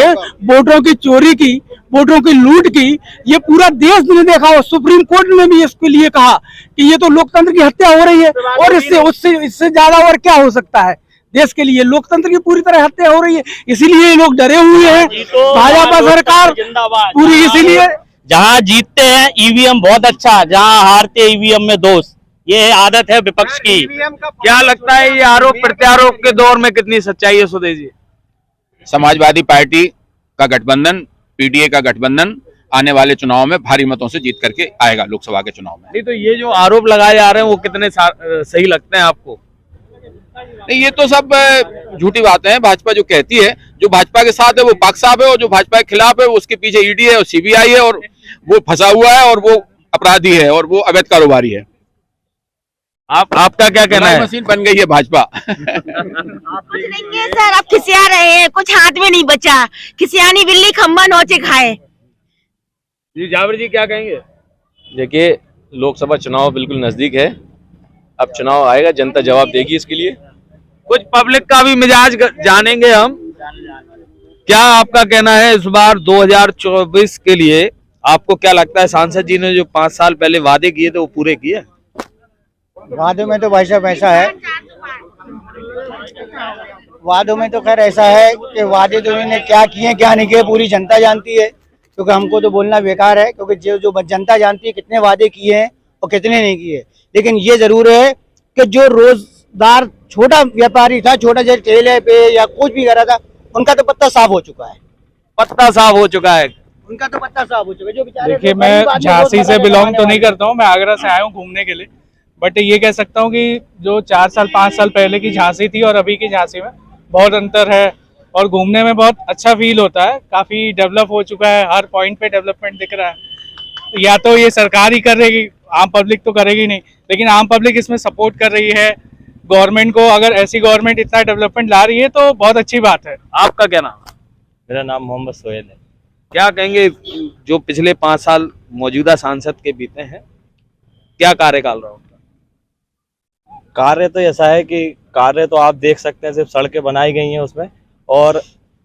वोटों की चोरी की, वोटों की लूट की, ये पूरा देश ने देखा। और सुप्रीम कोर्ट ने भी इसके लिए कहा कि ये तो लोकतंत्र की हत्या हो रही है, और इससे ज्यादा और क्या हो सकता है। देश के लिए लोकतंत्र की पूरी तरह हत्या हो रही है, इसीलिए ये लोग डरे हुए हैं। भाजपा सरकार पूरी, इसीलिए जहाँ जीतते हैं ईवीएम बहुत अच्छा, जहाँ हारते ईवीएम में दोष, ये आदत है विपक्ष की। क्या लगता है ये आरोप प्रत्यारोप के दौर में कितनी सच्चाई है सुदेश जी? समाजवादी पार्टी का गठबंधन, पीडीए का गठबंधन आने वाले चुनाव में भारी मतों से जीत करके आएगा लोकसभा के चुनाव में। नहीं तो ये जो आरोप लगाए जा रहे हैं वो कितने सही लगते हैं आपको? नहीं, ये तो सब झूठी बातें हैं। भाजपा जो कहती है, जो भाजपा के साथ है वो पाक साहब है, और जो भाजपा के खिलाफ है उसके पीछे ईडी है और सीबीआई है, और वो फंसा हुआ है, और वो अपराधी है, और वो अवैध कारोबारी है। आपका क्या कहना है? मशीन बन गई है भाजपा। कुछ नहीं है सर, आप खिसिया रहे हैं, कुछ हाथ में नहीं बचा। खिसियानी बिल्ली खम्बा नोचे खाए। जी जावर जी क्या कहेंगे? देखिए, लोकसभा चुनाव बिल्कुल नजदीक है, अब चुनाव आएगा, जनता जवाब देगी इसके लिए। कुछ पब्लिक का भी मिजाज जानेंगे हम। क्या आपका कहना है इस बार 2024 के लिए? आपको क्या लगता है सांसद जी ने जो 5 साल पहले वादे किए थे वो पूरे किए? वादों में तो भाई साहब ऐसा है, वादों में तो खैर ऐसा है कि वादे तो इन्होंने क्या किए क्या नहीं किए पूरी जनता जानती है, क्योंकि हमको तो बोलना बेकार है, क्योंकि जो जनता जानती है कितने वादे किए हैं और कितने नहीं किए। लेकिन ये जरूर है कि जो रोजगार छोटा व्यापारी था, छोटा जैसे ठेले पे या कुछ भी कर रहा था, उनका तो पत्ता साफ हो चुका है। पत्ता साफ हो चुका है, उनका तो पत्ता साफ हो चुका है। जो बेचारे, देखिए, मैं झांसी से बिलोंग तो नहीं करता हूँ, मैं आगरा से आया हूँ घूमने के लिए, बट ये कह सकता हूँ कि जो 4 साल 5 साल पहले की झांसी थी और अभी की झांसी में बहुत अंतर है, और घूमने में बहुत अच्छा फील होता है। काफी डेवलप हो चुका है, हर पॉइंट पे डेवलपमेंट दिख रहा है। या तो ये सरकार ही करेगी, आम पब्लिक तो करेगी नहीं, लेकिन आम पब्लिक इसमें सपोर्ट कर रही है गवर्नमेंट को। अगर ऐसी गवर्नमेंट इतना डेवलपमेंट ला रही है तो बहुत अच्छी बात है। आपका क्या नाम? मेरा नाम मोहम्मद सोहेल है। क्या कहेंगे जो पिछले 5 साल मौजूदा सांसद के बीते हैं, क्या कार्यकाल रहा उनका? कार्य तो ऐसा है कि कार्य तो आप देख सकते हैं, सिर्फ सड़कें बनाई गई हैं उसमें, और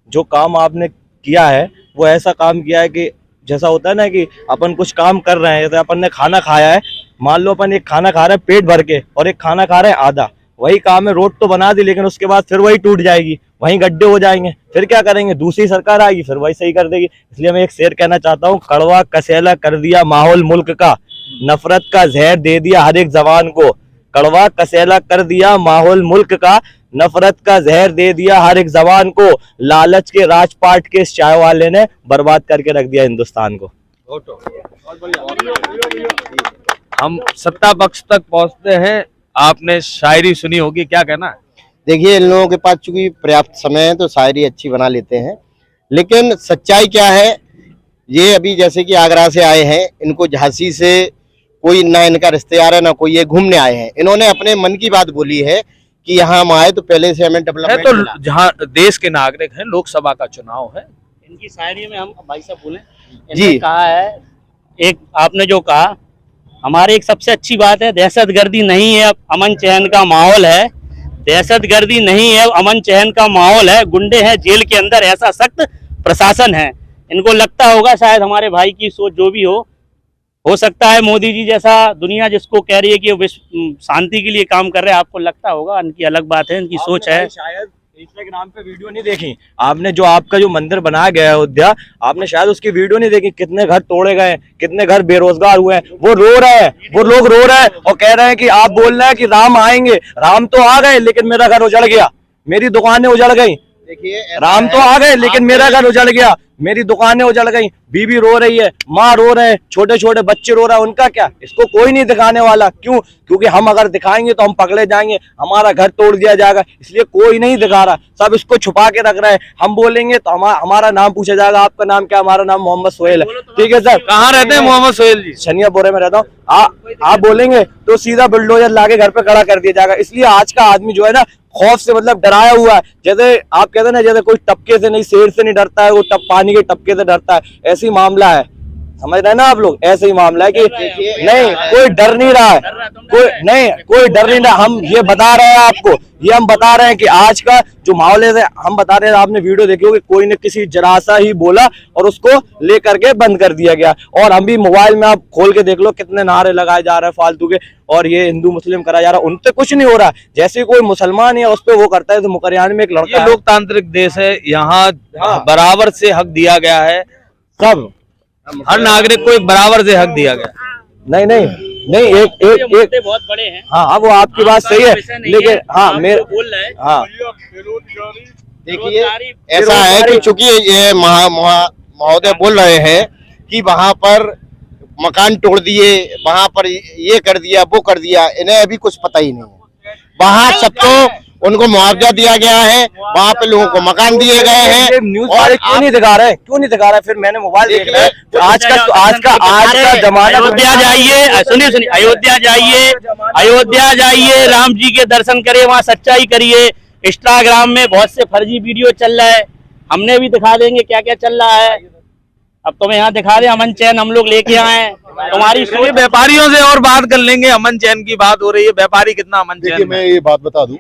जो काम आपने किया है वो ऐसा काम किया है कि जैसा होता है ना कि अपन कुछ काम कर रहे हैं, जैसे अपन ने खाना खाया है, मान लो अपन एक खाना खा रहे हैं पेट भर के और एक खाना खा रहे हैं आधा, वही काम है। रोड तो बना दी, लेकिन उसके बाद फिर वही टूट जाएगी, वहीं गड्ढे हो जाएंगे, फिर क्या करेंगे? दूसरी सरकार आएगी, फिर वही सही कर देगी। इसलिए मैं एक शेर कहना चाहता हूँ, कड़वा कसैला कर दिया माहौल मुल्क का, नफरत का जहर दे दिया हर एक जवान को। कड़वा कसैला कर दिया माहौल मुल्क का, नफरत का जहर दे दिया हर एक जवान को। लालच के राजपाट के इस चाय वाले ने बर्बाद करके रख दिया हिंदुस्तान को। हम सत्ता पक्ष तक पहुंचते हैं, आपने शायरी सुनी होगी, क्या कहना है? देखिए, इन लोगों के पास चूंकि पर्याप्त समय है तो शायरी अच्छी बना लेते हैं, लेकिन सच्चाई क्या है? ये अभी जैसे कि आगरा से आए हैं, इनको झांसी से कोई ना इनका रिश्तेदार है ना कोई, ये घूमने आए हैं। इन्होंने अपने मन की बात बोली है कि यहाँ हम आए तो पहले से हमें डेवलपमेंट है। तो जहाँ देश के नागरिक हैं, लोकसभा का चुनाव है, इनकी शायरी में हम भाई साहब बोले जी कहा है, एक आपने जो कहा हमारी एक सबसे अच्छी बात है, दहशतगर्दी नहीं है, अब अमन चैन का माहौल है। दहशतगर्दी नहीं है, अमन चैन का माहौल है। गुंडे हैं जेल के अंदर, ऐसा सख्त प्रशासन है। इनको लगता होगा शायद हमारे भाई की सोच जो भी हो सकता है मोदी जी जैसा दुनिया जिसको कह रही है कि विश्व शांति के लिए काम कर रहे हैं, आपको लगता होगा, इनकी अलग बात है, इनकी सोच है। शायद इंस्टाग्राम पे वीडियो नहीं देखी आपने, जो आपका जो मंदिर बनाया गया है अयोध्या, आपने शायद उसकी वीडियो नहीं देखी। कितने घर तोड़े गए, कितने घर बेरोजगार हुए हैं, वो रो रहे हैं, वो लोग रो रहे हैं और कह रहे हैं कि आप बोल रहे हैं कि राम आएंगे। राम तो आ गए, लेकिन मेरा घर उजड़ गया, मेरी दुकानें उजड़ गई। देखिए, राम तो आ गए, लेकिन मेरा घर उजड़ गया, मेरी दुकानें उजड़ गई, बीबी रो रही है, माँ रो रहे हैं, छोटे छोटे बच्चे रो रहे हैं, उनका क्या? इसको कोई नहीं दिखाने वाला। क्यों? क्योंकि हम अगर दिखाएंगे तो हम पकड़े जाएंगे, हमारा घर तोड़ दिया जाएगा, इसलिए कोई नहीं दिखा रहा, सब इसको छुपा के रख रहे हैं। हम बोलेंगे तो हमारा नाम पूछा जाएगा, आपका नाम क्या? हमारा नाम मोहम्मद सोहेल है। ठीक है सर। कहाँ रहते हैं मोहम्मद सोहेल जी? शनियापुरे में रहता हूँ। आप बोलेंगे तो सीधा बुलडोजर लाके घर पे खड़ा कर दिया जाएगा। इसलिए आज का आदमी जो है ना, खौफ से मतलब डराया हुआ है। जैसे आप कहते हैं ना, जैसे कोई टपके से नहीं, शेर से नहीं डरता है, वो पानी के टपके से डरता है, ऐसे ही मामला है। समझ रहे हैं ना आप लोग? ऐसे ही मामला है कि नहीं, कोई डर नहीं रहा है, कोई डर नहीं रहा। हम ये बता रहे हैं आपको, ये हम बता रहे हैं कि आज का जो माहौल है, हम बता रहे हैं, आपने वीडियो देखी होगी, कोई ने किसी जरा सा ही बोला और उसको लेकर के बंद कर दिया गया। और हम भी मोबाइल में आप खोल के देख लो, कितने नारे लगाए जा रहे हैं फालतू के, और ये हिंदू मुस्लिम करा जा रहा है, उनसे कुछ नहीं हो रहा। जैसे कोई मुसलमान है उस पर वो करता है, तो मुकरियान में एक लड़का, लोकतांत्रिक देश है, यहाँ बराबर से हक दिया गया है, सब हर नागरिक को एक बराबर से हक दिया गया। नहीं, एक बहुत बड़े हैं। हाँ, वो आपकी बात सही है, लेकिन हाँ मेरे हाँ देखिए ऐसा है कि चूंकि ये महोदय बोल रहे हैं कि वहां पर मकान तोड़ दिए, वहां पर ये कर दिया, वो कर दिया, इन्हें अभी कुछ पता ही नहीं है। वहां सबको उनको मुआवजा दिया गया है, वहाँ पे लोगों को मकान दिए गए हैं। न्यूज वाले क्यों नहीं दिखा रहे? क्यों नहीं दिखा रहे? फिर मैंने मोबाइल देख लिया। तो आज का जमाना, अयोध्या जाइए, सुनिए, अयोध्या जाइए, राम जी के दर्शन करिए, वहाँ सच्चाई करिए। इंस्टाग्राम में बहुत से फर्जी वीडियो चल रहा है, हमने भी दिखा देंगे क्या क्या चल रहा है। अब तुम्हें यहाँ दिखा दे, अमन चैन हम लोग लेके आए हैं। तुम्हारी व्यापारियों से और बात कर लेंगे, अमन चैन की बात हो रही है, व्यापारी कितना अमन चैन? देखिए मैं ये बात बता दूं,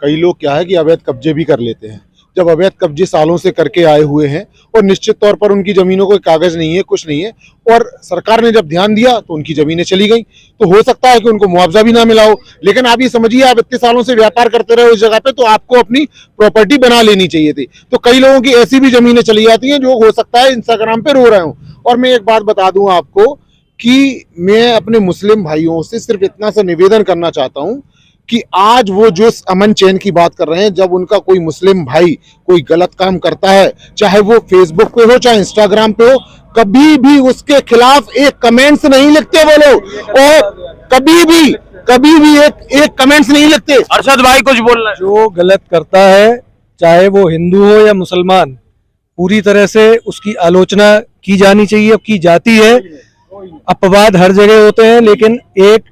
कई लोग क्या है कि अवैध कब्जे भी कर लेते हैं। जब अवैध कब्जे सालों से करके आए हुए हैं और निश्चित तौर पर उनकी जमीनों को कागज नहीं है, कुछ नहीं है, और सरकार ने जब ध्यान दिया तो उनकी जमीनें चली गई, तो हो सकता है कि उनको मुआवजा भी ना मिला हो। लेकिन आप ये समझिए, आप इतने सालों से व्यापार करते रहे उस जगह पे, तो आपको अपनी प्रॉपर्टी बना लेनी चाहिए थी। तो कई लोगों की ऐसी भी जमीनें चली जाती हैं जो हो सकता है इंस्टाग्राम पे रो रहे हो। और मैं एक बात बता दूं आपको कि मैं अपने मुस्लिम भाइयों से सिर्फ इतना सा निवेदन करना चाहता हूं कि आज वो जो अमन चैन की बात कर रहे हैं, जब उनका कोई मुस्लिम भाई कोई गलत काम करता है, चाहे वो फेसबुक पे हो चाहे इंस्टाग्राम पे हो, कभी भी उसके खिलाफ एक कमेंट्स नहीं लिखते वो लोग, और कभी भी एक कमेंट्स नहीं लिखते। अरशद भाई कुछ बोल रहे हैं। जो गलत करता है, चाहे वो हिंदू हो या मुसलमान, पूरी तरह से उसकी आलोचना की जानी चाहिए, की जाती है। अपवाद हर जगह होते हैं, लेकिन एक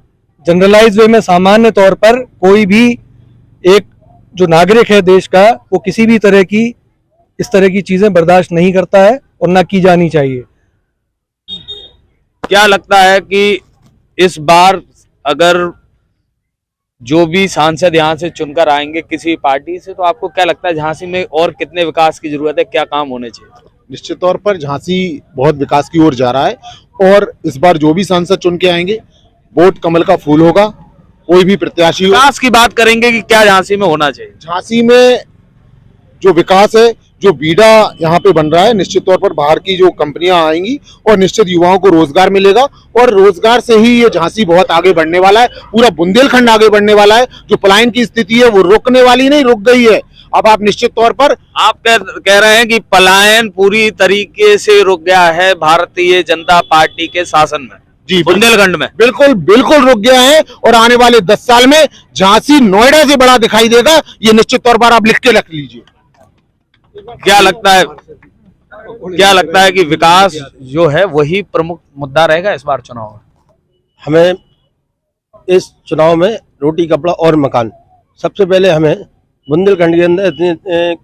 जनरलाइज वे में सामान्य तौर पर कोई भी एक जो नागरिक है देश का, वो किसी भी तरह की इस तरह की चीजें बर्दाश्त नहीं करता है और ना की जानी चाहिए। क्या लगता है कि इस बार अगर जो भी सांसद यहाँ से चुनकर आएंगे किसी पार्टी से, तो आपको क्या लगता है झांसी में और कितने विकास की जरूरत है, क्या काम होने चाहिए? निश्चित तौर पर झांसी बहुत विकास की ओर जा रहा है, और इस बार जो भी सांसद चुन के आएंगे वोट कमल का फूल होगा। कोई भी प्रत्याशी विकास की बात करेंगे कि क्या झांसी में होना चाहिए? झांसी में जो विकास है, जो बीडा यहाँ पे बन रहा है, निश्चित तौर पर बाहर की जो कंपनियां आएंगी और निश्चित युवाओं को रोजगार मिलेगा, और रोजगार से ही ये झांसी बहुत आगे बढ़ने वाला है, पूरा बुंदेलखंड आगे बढ़ने वाला है। जो पलायन की स्थिति है वो रुकने वाली नहीं, रुक गई है। अब आप निश्चित तौर पर आप कह रहे हैं कि पलायन पूरी तरीके से रुक गया है भारतीय जनता पार्टी के शासन में? जी, बुंदेलखंड में बिल्कुल रुक गया है, और आने वाले 10 साल में झांसी नोएडा से बड़ा दिखाई देगा, ये निश्चित तौर पर आप लिख के रख लीजिए। क्या लगता है कि विकास जो है वही प्रमुख मुद्दा रहेगा इस बार चुनाव में? हमें इस चुनाव में रोटी कपड़ा और मकान, सबसे पहले हमें बुंदेलखंड के अंदर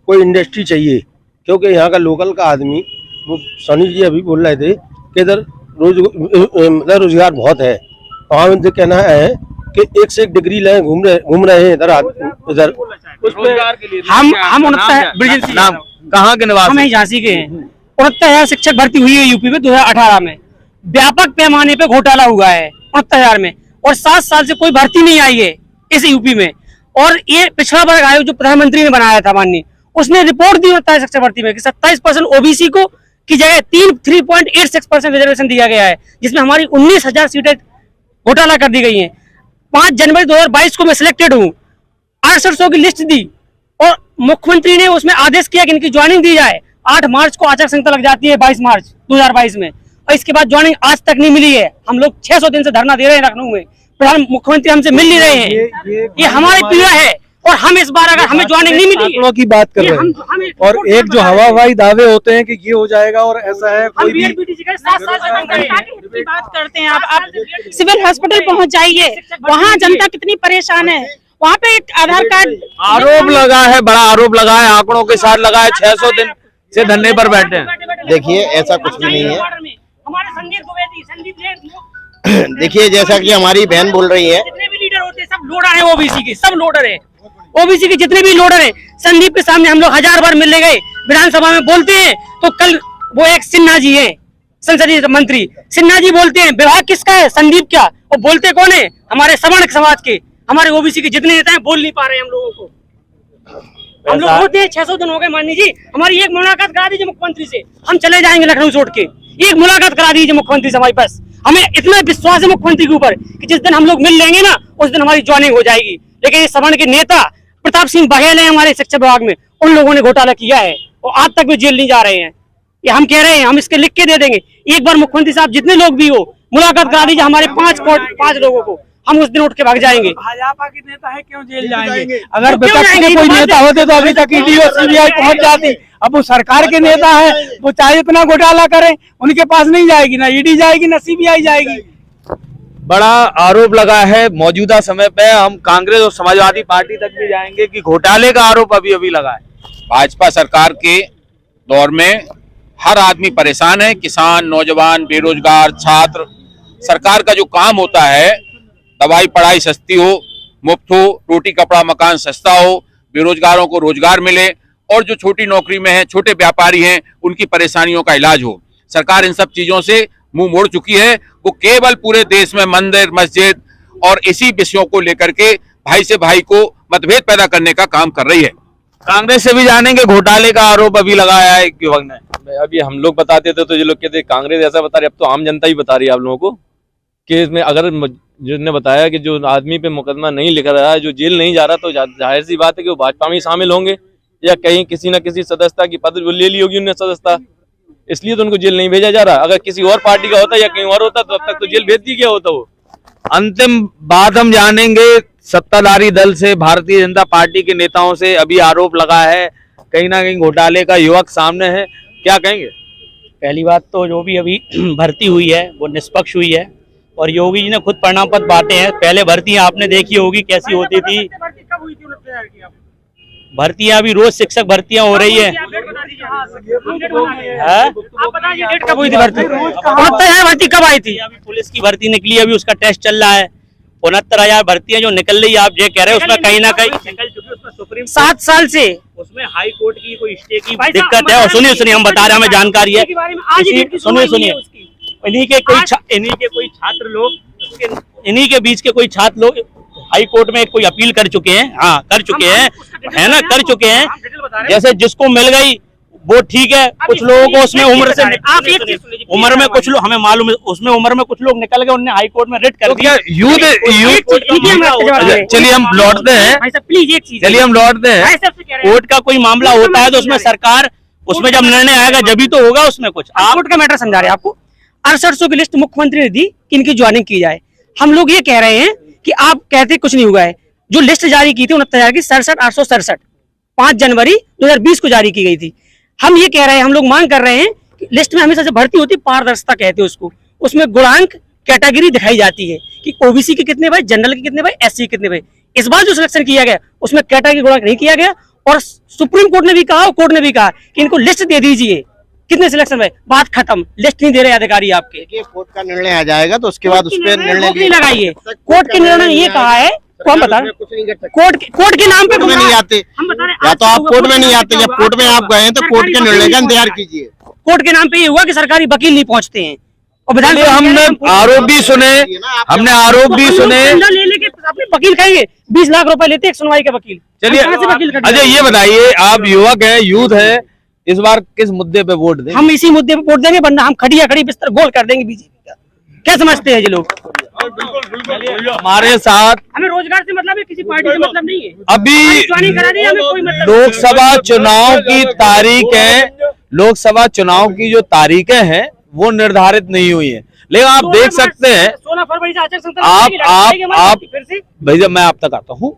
कोई इंडस्ट्री चाहिए, क्योंकि यहाँ का लोकल का आदमी, वो सनी जी अभी बोल रहे थे कि इधर रोजगार बहुत है। तो हमें कहना है कि एक से एक डिग्री लें, घूम रहे हैं इधर हम 69 नाम कहाँ के निवासी? हम झांसी के हैं। 69,000 शिक्षक भर्ती हुई है यूपी में 2018 में। व्यापक पैमाने पे घोटाला हुआ है 69,000 में, और 7 साल से कोई भर्ती नहीं आई है इस यूपी में। और ये पिछड़ा वर्ग आयोग जो प्रधानमंत्री ने बनाया था माननीय, उसने रिपोर्ट दी होता है शिक्षक भर्ती में कि 27% ओबीसी को की जगह 3.86% रिजर्वेशन दिया गया है, जिसमें हमारी 19,000 सीटें घोटाला कर दी गई हैं। 5 जनवरी 2022 को मैं सिलेक्टेड हूँ, 6800 की लिस्ट दी, और मुख्यमंत्री ने उसमें आदेश किया कि इनकी ज्वाइनिंग दी जाए। 8 मार्च को आचार संहिता लग जाती है 22 मार्च 2022 में, और इसके बाद ज्वाइनिंग आज तक नहीं मिली है। हम लोग 600 दिन से धरना दे रहे हैं लखनऊ में, प्रधान मुख्यमंत्री हमसे मिल नहीं रहे हैं। ये हमारी पीड़ा है, और हम इस बार अगर हमें ज्वाइनिंग नहीं मिली, आंकड़ों की बात कर रहे हैं, और एक जो हवाई दावे होते हैं कि ये हो जाएगा और ऐसा है, कोई भी 7 साल से की बात करते हैं। आप सिविल हॉस्पिटल पहुंच जाइए, वहाँ जनता कितनी परेशान है। वहाँ पे एक आधार कार्ड आरोप लगा है, बड़ा आरोप लगा है, आंकड़ों के साथ लगा है, 600 दिन से धरने पर बैठे हैं। देखिए ऐसा कुछ भी नहीं है। हमारे संदीप देखिए जैसा कि हमारी बहन बोल रही है, जितने भी लीडर होते हैं सब लोडर है, ओबीसी के सब लोडर है, ओबीसी के जितने भी लोडर हैं। संदीप के सामने हम लोग 1000 बार मिलने गए, विधानसभा में बोलते हैं तो कल वो एक सिन्हा जी है संसदीय मंत्री, सिन्हा जी बोलते हैं विभाग किसका है, संदीप क्या, और बोलते कौन है, हमारे सवर्ण समाज के, हमारे ओबीसी के जितने नेता हैं बोल नहीं पा रहे हम लोगों को। हम लोग होते हैं 600 दिन हो गए माननी जी, हमारी एक मुलाकात करा दीजिए मुख्यमंत्री से, हम चले जाएंगे लखनऊ छोड़ के। एक मुलाकात करा दीजिए मुख्यमंत्री से हमारे पास, हमें इतना विश्वास है मुख्यमंत्री के ऊपर कि जिस दिन हम लोग मिल लेंगे ना उस दिन हमारी ज्वाइनिंग हो जाएगी। लेकिन ये सवर्ण के नेता प्रताप सिंह बघेल है हमारे शिक्षा विभाग में, उन लोगों ने घोटाला किया है और आज तक भी जेल नहीं जा रहे हैं। ये हम कह रहे हैं, हम इसके लिख के दे देंगे। एक बार मुख्यमंत्री साहब जितने लोग भी हो मुलाकात करा दीजिए हमारे 5 लोगों को, हम उस दिन उठ के भाग जाएंगे। भाजपा के नेता है क्यों जेल जाएंगे? अगर विपक्ष के कोई नेता होते तो अभी तक ईडी और सीबीआई पहुंच जाती। अब वो सरकार के नेता है, वो चाहे इतना घोटाला करें उनके पास नहीं जाएगी, ना ईडी जाएगी ना सीबीआई जाएगी। बड़ा आरोप लगा है। मौजूदा समय पे हम कांग्रेस और समाजवादी पार्टी तक भी जाएंगे कि घोटाले का आरोप अभी अभी लगा है। भाजपा सरकार के दौर में हर आदमी परेशान है, किसान, नौजवान, बेरोजगार, छात्र। सरकार का जो काम होता है, दवाई पढ़ाई सस्ती हो, मुफ्त हो, रोटी कपड़ा मकान सस्ता हो, बेरोजगारों को रोजगार मिले, और जो छोटी नौकरी में है, छोटे व्यापारी हैं, उनकी परेशानियों का इलाज हो। सरकार इन सब चीजों से मुंह मोड़ चुकी है। वो केवल पूरे देश में मंदिर, मस्जिद और इसी विषयों को लेकर के भाई से भाई को मतभेद पैदा करने का काम कर रही है। कांग्रेस से भी जानेंगे, घोटाले का आरोप अभी लगाया है युवक ने। अभी हम लोग बताते थे तो ये लोग कहते कांग्रेस ऐसा बता रही, अब तो आम जनता ही बता रही है आप लोगों को कि इसमें अगर जिसने बताया कि जो आदमी पे मुकदमा नहीं लिखा रहा है, जो जेल नहीं जा रहा, तो जाहिर सी बात है कि वो भाजपा में शामिल होंगे या कहीं किसी न किसी सदस्यता की पद ले ली होगी उन्होंने सदस्यता, इसलिए तो उनको जेल नहीं भेजा जा रहा। अगर किसी और पार्टी का होता या कहीं और होता तो अब तक तो जेल भेज दी गया होता। वो अंतिम बात हम जानेंगे सत्ताधारी दल से, भारतीय जनता पार्टी के नेताओं से। अभी आरोप लगा है कहीं ना कहीं घोटाले का, युवक सामने है, क्या कहेंगे? पहली बात तो जो भी अभी भर्ती हुई है वो निष्पक्ष हुई है, और योगी जी ने खुद परिणाम पत्र बांटे हैं। पहले भर्तियां आपने देखी होगी कैसी होती थी, भर्तियां अभी रोज शिक्षक भर्तियां हो रही है। कब हुई थी भर्ती? भर्ती कब आई थी? अभी पुलिस की भर्ती निकली, अभी उसका टेस्ट चल रहा है। 69,000 भर्तियां जो निकल रही है, आप ये कह रहे हैं उसमें कहीं ना कहीं निकल चुकी है। उसमें सुप्रीम 7 साल से उसमें हाई कोर्ट की कोई स्टे की दिक्कत है। और सुनिए हम बता रहे हैं, हमें जानकारी है। सुनिए इन्हीं के कोई छात्र लोग, इन्हीं के बीच के कोई छात्र लोग हाई कोर्ट में कोई अपील कर चुके हैं, हाँ कर चुके हैं, है ना, कर चुके हैं। जैसे जिसको मिल गई वो ठीक है, कुछ लोगों को उसमें उम्र से उम्र में कुछ लोग, हमें मालूम है उसमें उम्र में कुछ लोग निकल गए, उन्होंने हाई कोर्ट में रिट कर दिया। चलिए हम लौटते हैं, चलिए हम लौटते हैं। कोर्ट का कोई मामला होता है तो उसमें सरकार, उसमें जब निर्णय आएगा जब तो होगा उसमें कुछ। आप कोर्ट का मैटर समझा रहे हैं आपको। 6800 की लिस्ट मुख्यमंत्री ने दी कि इनकी ज्वाइनिंग की जाए। हम लोग ये कह रहे हैं कि आप कहते कुछ नहीं हुआ है। जो लिस्ट जारी की थी 69,000 की 67,867 5 जनवरी 2020 को जारी की गई थी। हम ये कह रहे हैं, हम लोग मांग कर रहे हैं कि लिस्ट में हमेशा से भर्ती होती, पारदर्शिता कहते हैं उसको, उसमें गुणांक कैटेगरी दिखाई जाती है कि ओबीसी के कितने भाई, जनरल के कितने भाई, एससी के कितने भाई। इस बार जो सिलेक्शन किया गया उसमें कैटेगरी गुणांक नहीं किया गया, और सुप्रीम कोर्ट ने भी कहा और कोर्ट ने भी कहा कि इनको लिस्ट दे दीजिए कितने सिलेक्शन में। बात खत्म, लिस्ट नहीं दे रहे अधिकारी आपके। देखिए कोर्ट का निर्णय आ जाएगा तो उसके बाद उस पर निर्णय लगाइए। कोर्ट के निर्णय ने ये कहा है, तो हम बता रहे कोर्ट के नाम पे में नहीं आते, या तो आप कोर्ट में नहीं आते, जब कोर्ट में आप गए तो कोर्ट के निर्णय का इंतजार कीजिए। कोर्ट के नाम पे ये हुआ कि सरकारी वकील नहीं पहुंचते हैं। और हमने आरोप भी सुने, हमने आरोप भी सुने। लेके अपने वकील कहेंगे 20 लाख रुपए लेते एक सुनवाई का वकील। चलिए अच्छा ये बताइए, आप युवक है, यूथ है, इस बार किस मुद्दे पे वोट देंगे? हम इसी मुद्दे पे वोट देंगे, वरना हम खड़ी बिस्तर गोल कर देंगे बीजेपी का। क्या समझते हैं ये लोग? हमारे साथ हमें रोजगार से मतलब है, किसी पार्टी से मतलब नहीं है। अभी लोकसभा चुनाव की तारीख है, लोकसभा चुनाव की जो तारीखें हैं वो निर्धारित नहीं हुई हैं, लेकिन आप देख सकते हैं 16 फरवरी से आचार संहिता आप भैया मैं आप तक आता हूँ,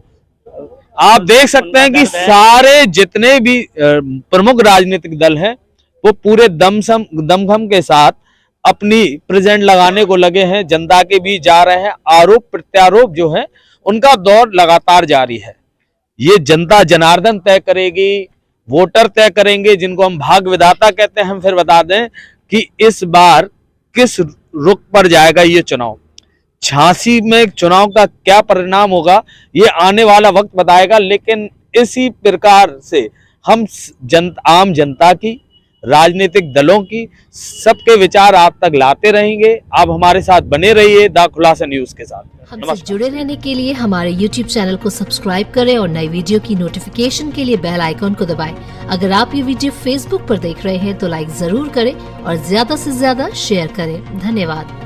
आप देख सकते हैं कि सारे जितने भी प्रमुख राजनीतिक दल हैं वो पूरे दमखम के साथ अपनी प्रेजेंट लगाने को लगे हैं, जनता के बीच जा रहे हैं। आरोप प्रत्यारोप जो है उनका दौर लगातार जारी है। ये जनता जनार्दन तय करेगी, वोटर तय करेंगे, जिनको हम भाग्य विधाता कहते हैं। हम फिर बता दें कि इस बार किस रुख पर जाएगा ये चुनाव, झांसी में चुनाव का क्या परिणाम होगा ये आने वाला वक्त बताएगा। लेकिन इसी प्रकार से हम आम जनता की, राजनीतिक दलों की, सबके विचार आप तक लाते रहेंगे। आप हमारे साथ बने रहिए द खुलासा न्यूज के साथ। हमसे जुड़े रहने के लिए हमारे YouTube चैनल को सब्सक्राइब करें और नई वीडियो की नोटिफिकेशन के लिए बेल आइकॉन को दबाएं। अगर आप ये वीडियो Facebook पर देख रहे हैं तो लाइक जरूर करें और ज्यादा से ज्यादा शेयर करें। धन्यवाद।